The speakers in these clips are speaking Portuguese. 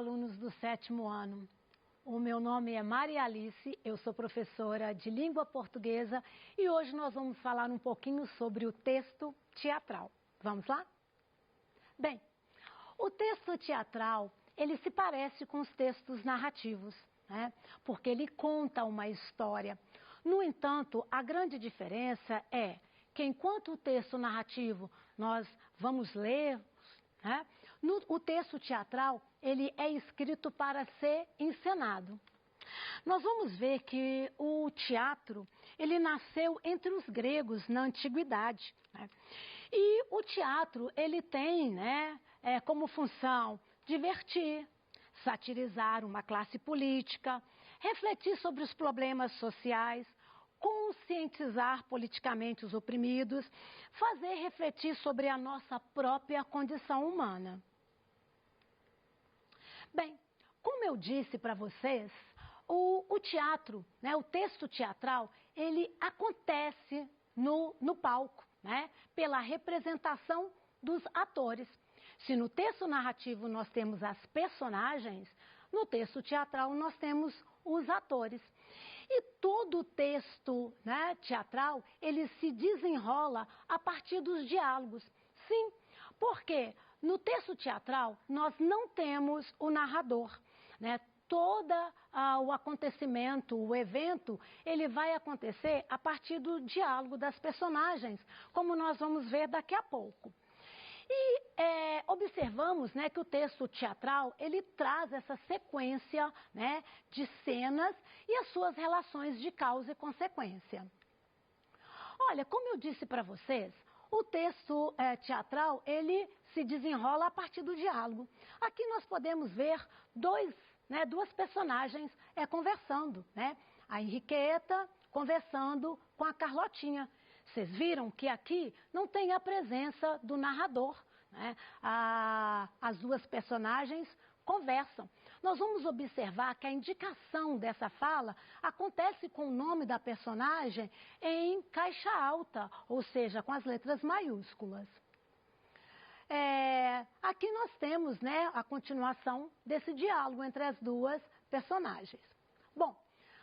alunos do 7º ano. O meu nome é Maria Alice, eu sou professora de língua portuguesa e hoje nós vamos falar um pouquinho sobre o texto teatral. Vamos lá? Bem, o texto teatral, ele se parece com os textos narrativos, né? Porque ele conta uma história. No entanto, a grande diferença é que enquanto o texto narrativo nós vamos ler, né? O texto teatral, ele é escrito para ser encenado. Nós vamos ver que o teatro, ele nasceu entre os gregos na antiguidade, né? E o teatro, ele tem, né, como função divertir, satirizar uma classe política, refletir sobre os problemas sociais, conscientizar politicamente os oprimidos, fazer refletir sobre a nossa própria condição humana. Bem, como eu disse para vocês, o teatro, né, o texto teatral, ele acontece no palco, né, pela representação dos atores. Se no texto narrativo nós temos as personagens, no texto teatral nós temos os atores. E todo o texto, né, teatral, ele se desenrola a partir dos diálogos. Sim, porque no texto teatral nós não temos o narrador, né? Todo o acontecimento, o evento, ele vai acontecer a partir do diálogo das personagens, como nós vamos ver daqui a pouco. E observamos, né, que o texto teatral, ele traz essa sequência, né, de cenas e as suas relações de causa e consequência. Olha, como eu disse para vocês, o texto teatral, ele se desenrola a partir do diálogo. Aqui nós podemos ver duas personagens conversando, né? A Henriqueta conversando com a Carlotinha. Vocês viram que aqui não tem a presença do narrador, né? As duas personagens conversam. Nós vamos observar que a indicação dessa fala acontece com o nome da personagem em caixa alta, ou seja, com as letras maiúsculas. Aqui nós temos, né, a continuação desse diálogo entre as duas personagens. Bom,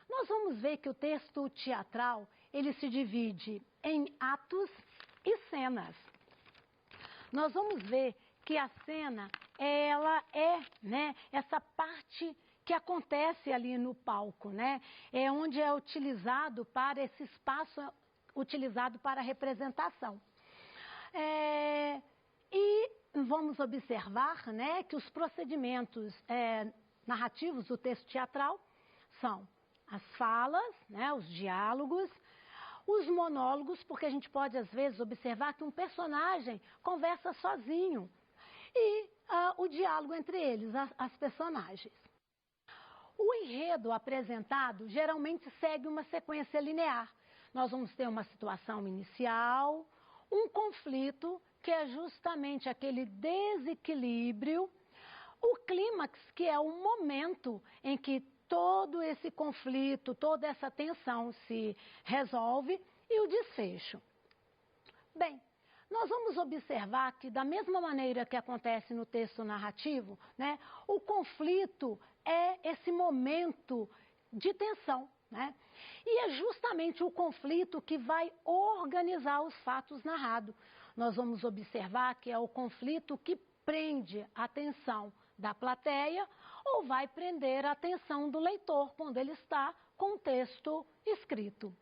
nós vamos ver que o texto teatral, ele se divide em atos e cenas. Nós vamos ver que a cena, ela né, essa parte que acontece ali no palco, né? É onde é utilizado para esse espaço, utilizado para a representação. E vamos observar, né, que os procedimentos narrativos do texto teatral são as falas, né, os diálogos, os monólogos, porque a gente pode às vezes observar que um personagem conversa sozinho, e o diálogo entre eles, as personagens. O enredo apresentado geralmente segue uma sequência linear. Nós vamos ter uma situação inicial, um conflito, que é justamente aquele desequilíbrio, o clímax, que é o momento em que todo esse conflito, toda essa tensão se resolve, e o desfecho. Bem, nós vamos observar que, da mesma maneira que acontece no texto narrativo, né, o conflito é esse momento de tensão, né? E é justamente o conflito que vai organizar os fatos narrados. Nós vamos observar que é o conflito que prende a atenção da plateia ou vai prender a atenção do leitor quando ele está com o texto escrito.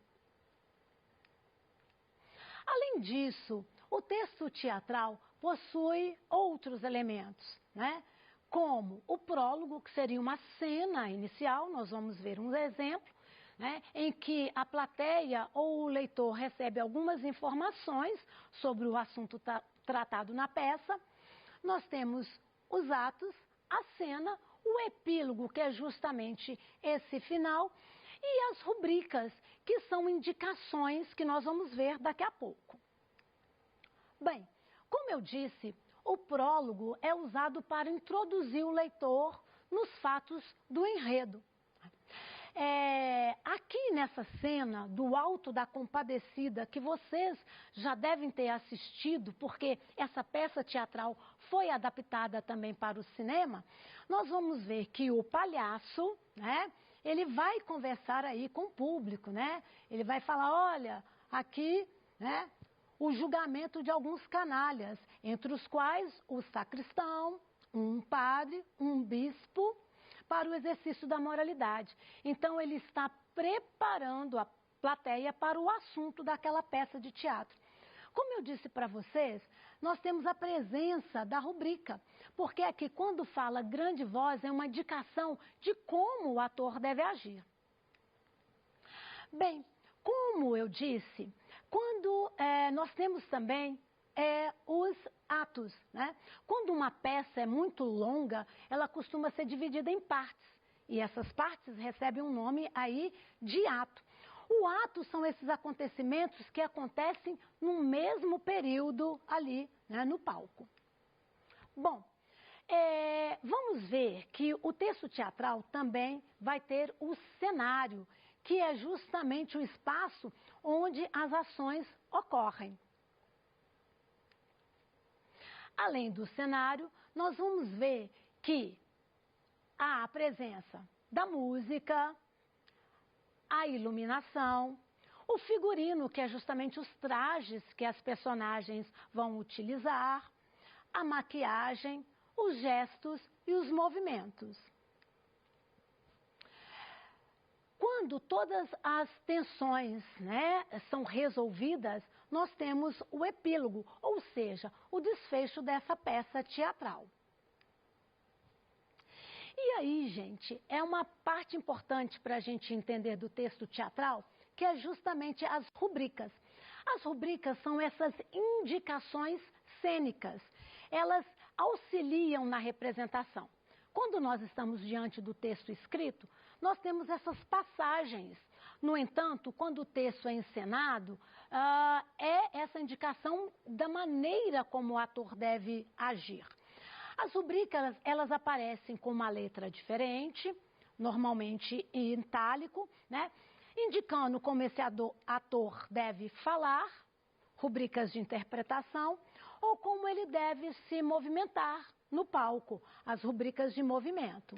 Além disso, o texto teatral possui outros elementos, né? Como o prólogo, que seria uma cena inicial, nós vamos ver um exemplo, né, em que a plateia ou o leitor recebe algumas informações sobre o assunto tratado na peça. Nós temos os atos, a cena, o epílogo, que é justamente esse final, e as rubricas, que são indicações que nós vamos ver daqui a pouco. Bem, como eu disse, o prólogo é usado para introduzir o leitor nos fatos do enredo. Aqui nessa cena do Alto da Compadecida, que vocês já devem ter assistido, porque essa peça teatral foi adaptada também para o cinema, nós vamos ver que o palhaço, né, ele vai conversar aí com o público, né? Ele vai falar, olha, aqui, né, o julgamento de alguns canalhas, entre os quais o sacristão, um padre, um bispo, para o exercício da moralidade. Então, ele está preparando a plateia para o assunto daquela peça de teatro. Como eu disse para vocês, nós temos a presença da rubrica, porque aqui, quando fala grande voz, é uma indicação de como o ator deve agir. Bem, como eu disse, quando nós temos também os atos, né? Quando uma peça é muito longa, ela costuma ser dividida em partes, e essas partes recebem um nome aí de ato. O ato são esses acontecimentos que acontecem no mesmo período ali, né, no palco. Bom, vamos ver que o texto teatral também vai ter o cenário, que é justamente o espaço onde as ações ocorrem. Além do cenário, nós vamos ver que há a presença da música, a iluminação, o figurino, que é justamente os trajes que as personagens vão utilizar, a maquiagem, os gestos e os movimentos. Quando todas as tensões, né, são resolvidas, nós temos o epílogo, ou seja, o desfecho dessa peça teatral. E aí, gente, é uma parte importante para a gente entender do texto teatral, que é justamente as rubricas. As rubricas são essas indicações cênicas. Elas auxiliam na representação. Quando nós estamos diante do texto escrito, nós temos essas passagens. No entanto, quando o texto é encenado, é essa indicação da maneira como o ator deve agir. As rubricas, elas aparecem com uma letra diferente, normalmente em itálico, né? Indicando como esse ator deve falar, rubricas de interpretação, ou como ele deve se movimentar no palco, as rubricas de movimento.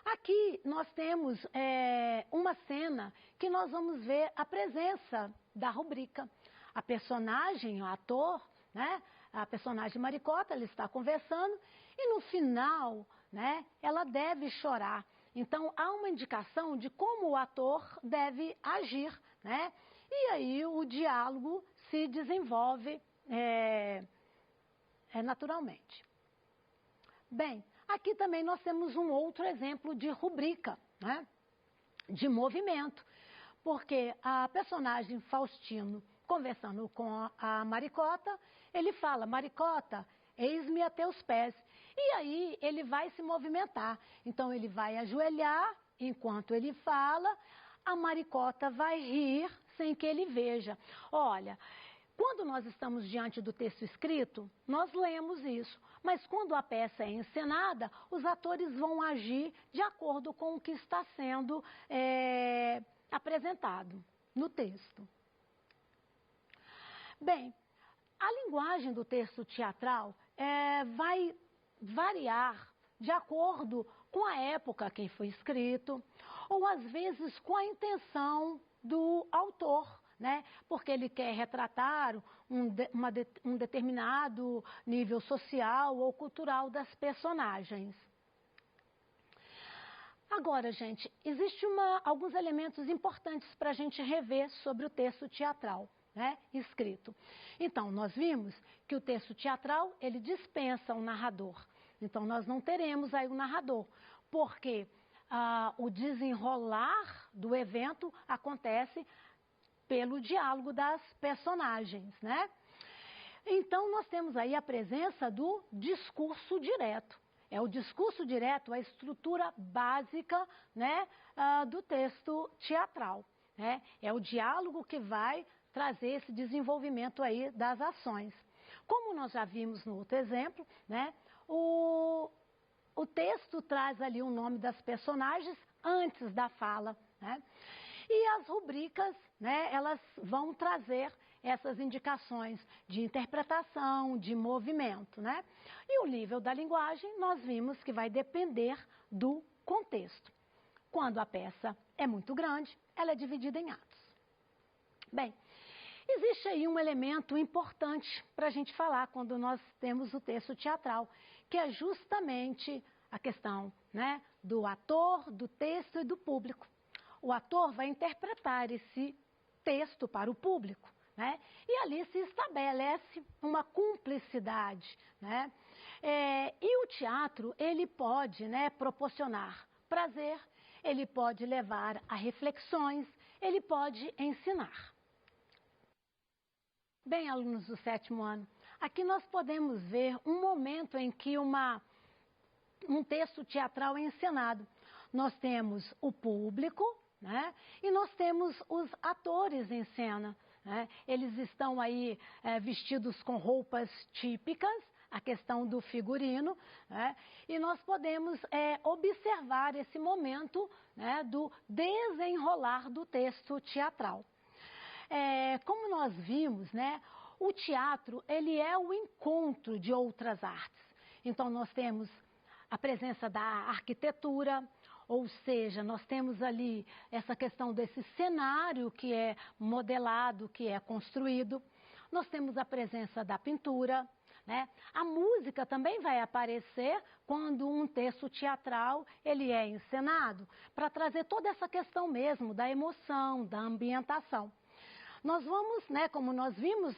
Aqui nós temos uma cena que nós vamos ver a presença da rubrica. A personagem, o ator, né, a personagem Maricota, ela está conversando e no final, né, ela deve chorar. Então, há uma indicação de como o ator deve agir, né? E aí o diálogo se desenvolve naturalmente. Bem, aqui também nós temos um outro exemplo de rubrica, né? De movimento, porque a personagem Faustino, conversando com a Maricota, ele fala, Maricota, eis-me a teus pés. E aí ele vai se movimentar. Então ele vai ajoelhar enquanto ele fala, a Maricota vai rir sem que ele veja. Olha, quando nós estamos diante do texto escrito, nós lemos isso. Mas quando a peça é encenada, os atores vão agir de acordo com o que está sendo apresentado no texto. Bem, a linguagem do texto teatral vai variar de acordo com a época que foi escrito, ou às vezes com a intenção do autor, né? Porque ele quer retratar um determinado nível social ou cultural das personagens. Agora, gente, existem alguns elementos importantes para a gente rever sobre o texto teatral, né, escrito. Então, nós vimos que o texto teatral, ele dispensa o narrador. Então, nós não teremos aí o narrador, porque o desenrolar do evento acontece pelo diálogo das personagens, né? Então, nós temos aí a presença do discurso direto. É o discurso direto, a estrutura básica, né, do texto teatral, né? É o diálogo que vai trazer esse desenvolvimento aí das ações. Como nós já vimos no outro exemplo, né, o texto traz ali o nome das personagens antes da fala, né? E as rubricas, né, elas vão trazer essas indicações de interpretação, de movimento, né? E o nível da linguagem, nós vimos que vai depender do contexto. Quando a peça é muito grande, ela é dividida em atos. Bem, existe aí um elemento importante para a gente falar quando nós temos o texto teatral, que é justamente a questão, né, do ator, do texto e do público. O ator vai interpretar esse texto para o público, né? E ali se estabelece uma cumplicidade, né? E o teatro, ele pode, né, proporcionar prazer, ele pode levar a reflexões, ele pode ensinar. Bem, alunos do 7º ano, aqui nós podemos ver um momento em que um texto teatral é encenado. Nós temos o público, né? E nós temos os atores em cena, né? Eles estão aí vestidos com roupas típicas, a questão do figurino, né? E nós podemos observar esse momento, né, do desenrolar do texto teatral. Como nós vimos, né, o teatro, ele é o encontro de outras artes. Então nós temos a presença da arquitetura, ou seja, nós temos ali essa questão desse cenário que é modelado, que é construído. Nós temos a presença da pintura, né? A música também vai aparecer quando um texto teatral ele é encenado, para trazer toda essa questão mesmo da emoção, da ambientação. Nós vamos, né, como nós vimos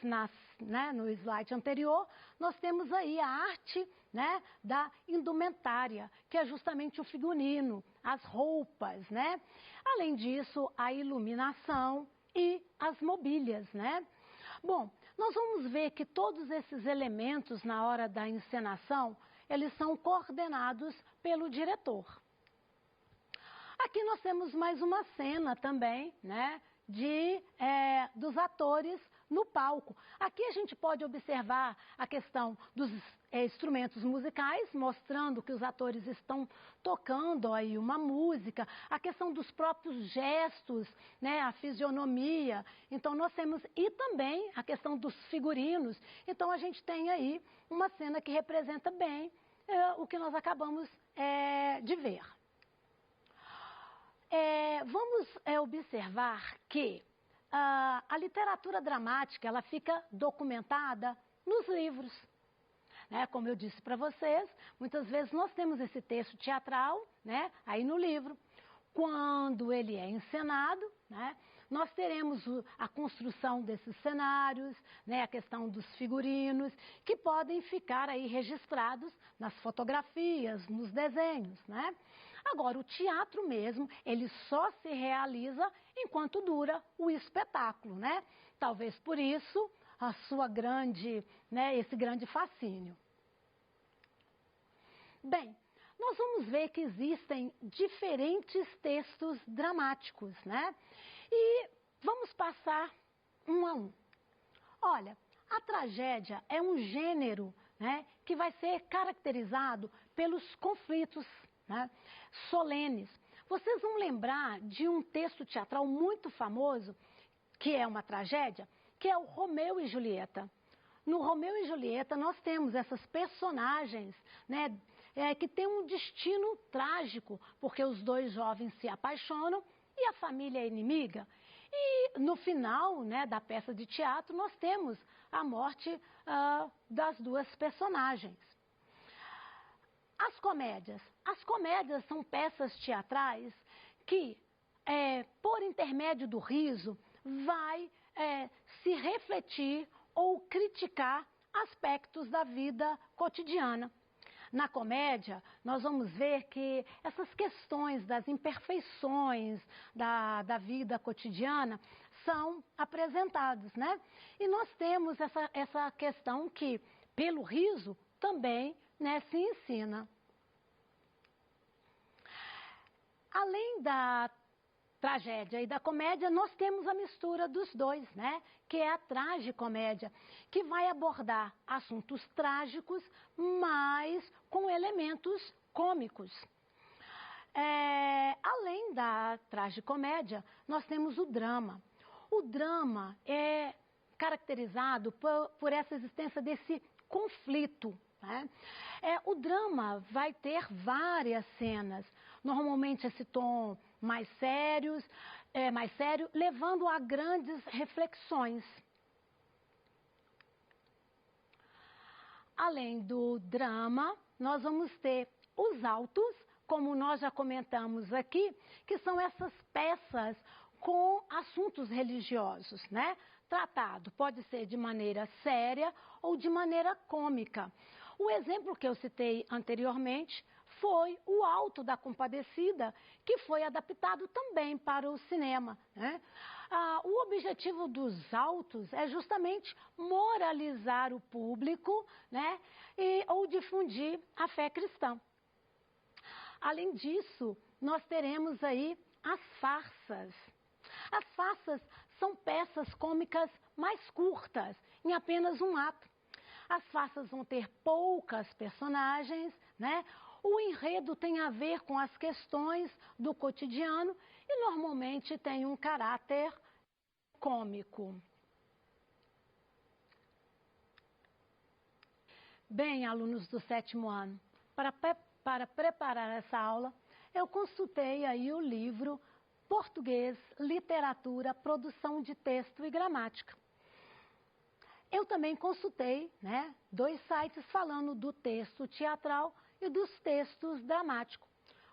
no slide anterior, nós temos aí a arte, né, da indumentária, que é justamente o figurino, as roupas, né? Além disso, a iluminação e as mobílias, né? Bom, nós vamos ver que todos esses elementos na hora da encenação, eles são coordenados pelo diretor. Aqui nós temos mais uma cena também, né, dos atores no palco. Aqui a gente pode observar a questão dos instrumentos musicais, mostrando que os atores estão tocando aí uma música, a questão dos próprios gestos, né, a fisionomia. Então nós temos, e também a questão dos figurinos. Então a gente tem aí uma cena que representa bem o que nós acabamos de ver. Vamos observar que a literatura dramática ela fica documentada nos livros. Né? Como eu disse para vocês, muitas vezes nós temos esse texto teatral, né, aí no livro. Quando ele é encenado, né, nós teremos a construção desses cenários, né, a questão dos figurinos, que podem ficar aí registrados nas fotografias, nos desenhos, né? Agora, o teatro mesmo, ele só se realiza enquanto dura o espetáculo, né? Talvez por isso a sua esse grande fascínio. Bem, nós vamos ver que existem diferentes textos dramáticos, né? E vamos passar um a um. Olha, a tragédia é um gênero, né, que vai ser caracterizado pelos conflitos, né, solenes. Vocês vão lembrar de um texto teatral muito famoso, que é uma tragédia, que é o Romeu e Julieta. No Romeu e Julieta nós temos essas personagens, né, que têm um destino trágico, porque os dois jovens se apaixonam e a família é inimiga. E no final, né, da peça de teatro nós temos a morte das duas personagens. As comédias são peças teatrais que, por intermédio do riso, vai se refletir ou criticar aspectos da vida cotidiana. Na comédia, nós vamos ver que essas questões das imperfeições da vida cotidiana são apresentadas, né? E nós temos essa questão que, pelo riso, também, né, se ensina. Além da tragédia e da comédia, nós temos a mistura dos dois, né? Que é a tragicomédia, que vai abordar assuntos trágicos, mas com elementos cômicos. Além da tragicomédia, nós temos o drama. O drama é caracterizado por essa existência desse conflito, né? O drama vai ter várias cenas, normalmente esse tom mais sério, levando a grandes reflexões. Além do drama, nós vamos ter os autos, como nós já comentamos aqui, que são essas peças com assuntos religiosos, né? Tratado pode ser de maneira séria ou de maneira cômica. O exemplo que eu citei anteriormente foi o Alto da Compadecida, que foi adaptado também para o cinema, né? O objetivo dos autos é justamente moralizar o público, né? Ou difundir a fé cristã. Além disso, nós teremos aí as farsas. As farsas são peças cômicas mais curtas, em apenas um ato. As farsas vão ter poucas personagens, né? O enredo tem a ver com as questões do cotidiano e normalmente tem um caráter cômico. Bem, alunos do 7º ano, para preparar essa aula, eu consultei aí o livro Português, Literatura, Produção de Texto e Gramática. Eu também consultei, né, 2 sites falando do texto teatral e dos textos dramáticos.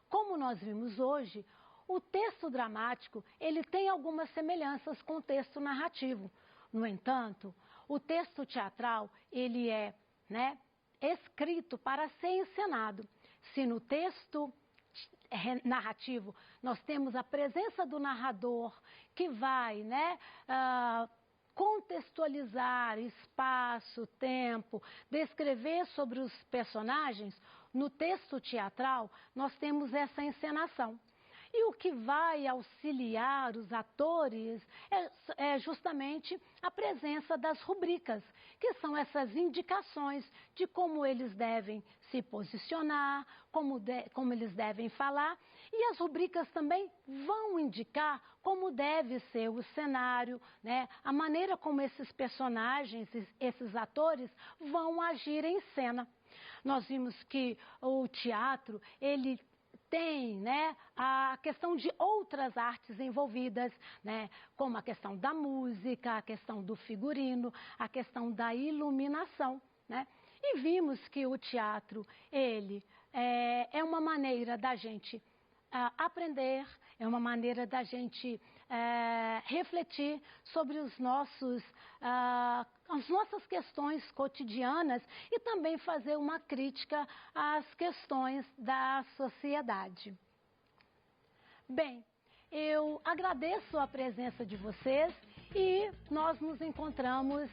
Como nós vimos hoje, o texto dramático ele tem algumas semelhanças com o texto narrativo. No entanto, o texto teatral ele é, né, escrito para ser encenado. Se no texto narrativo nós temos a presença do narrador que vai, né, contextualizar espaço, tempo, descrever sobre os personagens, no texto teatral nós temos essa encenação. E o que vai auxiliar os atores é justamente a presença das rubricas, que são essas indicações de como eles devem se posicionar, como eles devem falar. E as rubricas também vão indicar como deve ser o cenário, né? A maneira como esses personagens, esses atores vão agir em cena. Nós vimos que o teatro, ele tem, né, a questão de outras artes envolvidas, né, como a questão da música, a questão do figurino, a questão da iluminação, né? E vimos que o teatro, ele é uma maneira da gente aprender, é uma maneira da gente refletir sobre as nossas questões cotidianas e também fazer uma crítica às questões da sociedade. Bem, eu agradeço a presença de vocês e nós nos encontramos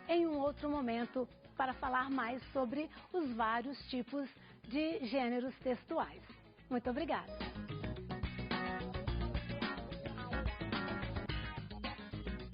em um outro momento para falar mais sobre os vários tipos de gêneros textuais. Muito obrigada.